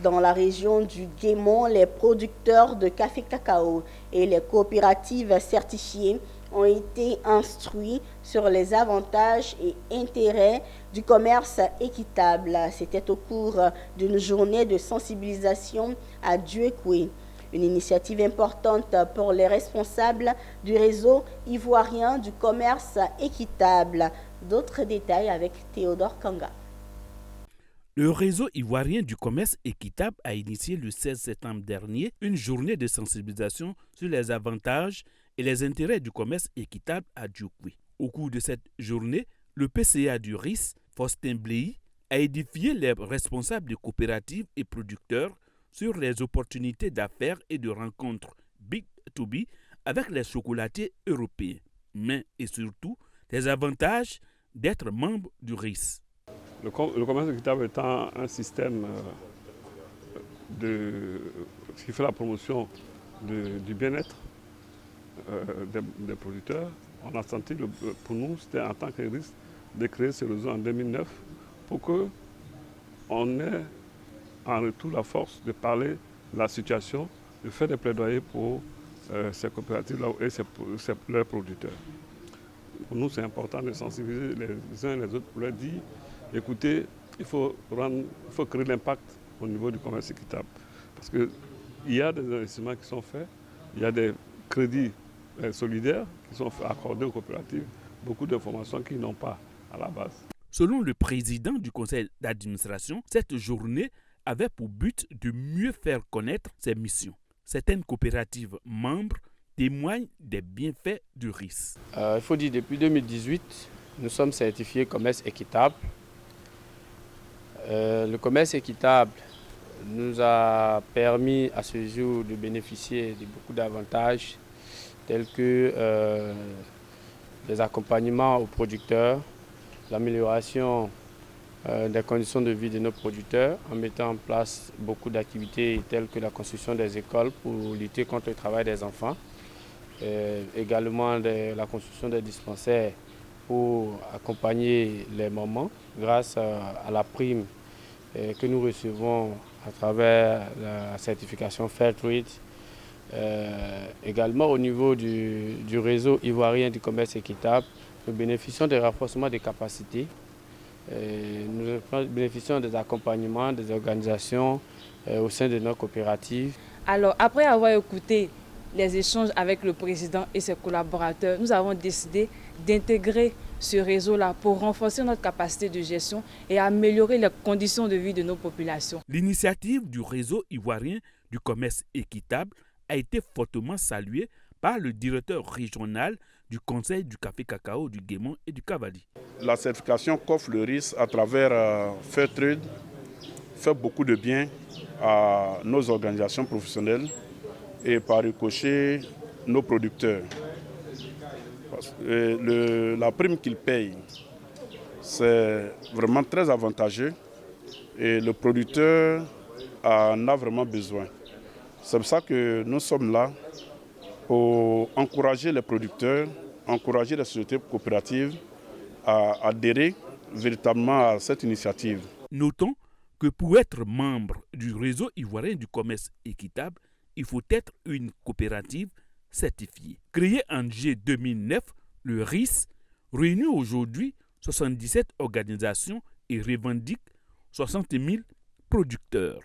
Dans la région du Guémont, les producteurs de café cacao et les coopératives certifiées ont été instruits sur les avantages et intérêts du commerce équitable. C'était au cours d'une journée de sensibilisation à Duékoué. Une initiative importante pour les responsables du réseau ivoirien du commerce équitable. D'autres détails avec Théodore Kanga. Le réseau ivoirien du commerce équitable a initié le 16 septembre dernier une journée de sensibilisation sur les avantages et les intérêts du commerce équitable à Djokoui. Au cours de cette journée, le PCA du RIS, Faustin Bléy, a édifié les responsables des coopératives et producteurs sur les opportunités d'affaires et de rencontres B2B avec les chocolatiers européens, mais et surtout les avantages d'être membre du RIS. Le commerce équitable étant un système qui fait la promotion du bien-être des producteurs, on a senti, pour nous, c'était en tant que risque de créer ce réseau en 2009 pour qu'on ait en retour la force de parler de la situation, de faire des plaidoyers pour ces coopératives-là et leurs producteurs. Pour nous, c'est important de sensibiliser les uns et les autres pour leur dire écoutez, il faut créer l'impact au niveau du commerce équitable. Parce qu'il y a des investissements qui sont faits, il y a des crédits solidaires qui sont accordés aux coopératives, beaucoup d'informations qu'ils n'ont pas à la base. Selon le président du conseil d'administration, cette journée avait pour but de mieux faire connaître ses missions. Certaines coopératives membres témoignent des bienfaits du RIS. Il faut dire depuis 2018, nous sommes certifiés commerce équitable. Le commerce équitable nous a permis à ce jour de bénéficier de beaucoup d'avantages tels que les accompagnements aux producteurs, l'amélioration des conditions de vie de nos producteurs en mettant en place beaucoup d'activités telles que la construction des écoles pour lutter contre le travail des enfants, également la construction des dispensaires pour accompagner les mamans grâce à la prime que nous recevons à travers la certification Fairtrade. Également au niveau du réseau ivoirien du commerce équitable, nous bénéficions des renforcements des capacités. Nous bénéficions des accompagnements des organisations au sein de nos coopératives. Alors, après avoir écouté les échanges avec le président et ses collaborateurs, nous avons décidé d'intégrer ce réseau-là pour renforcer notre capacité de gestion et améliorer les conditions de vie de nos populations. L'initiative du réseau ivoirien du commerce équitable a été fortement saluée par le directeur régional du Conseil du café cacao du Guémont et du Cavali. La certification qu'offre le RIS à travers Fairtrade fait beaucoup de bien à nos organisations professionnelles et par ricochet nos producteurs. La prime qu'ils payent, c'est vraiment très avantageux et le producteur en a vraiment besoin. C'est pour ça que nous sommes là pour encourager les producteurs, encourager les sociétés coopératives à adhérer véritablement à cette initiative. Notons que pour être membre du réseau ivoirien du commerce équitable, il faut être une coopérative certifiée. Créé en juillet 2009, le RIS réunit aujourd'hui 77 organisations et revendique 60 000 producteurs.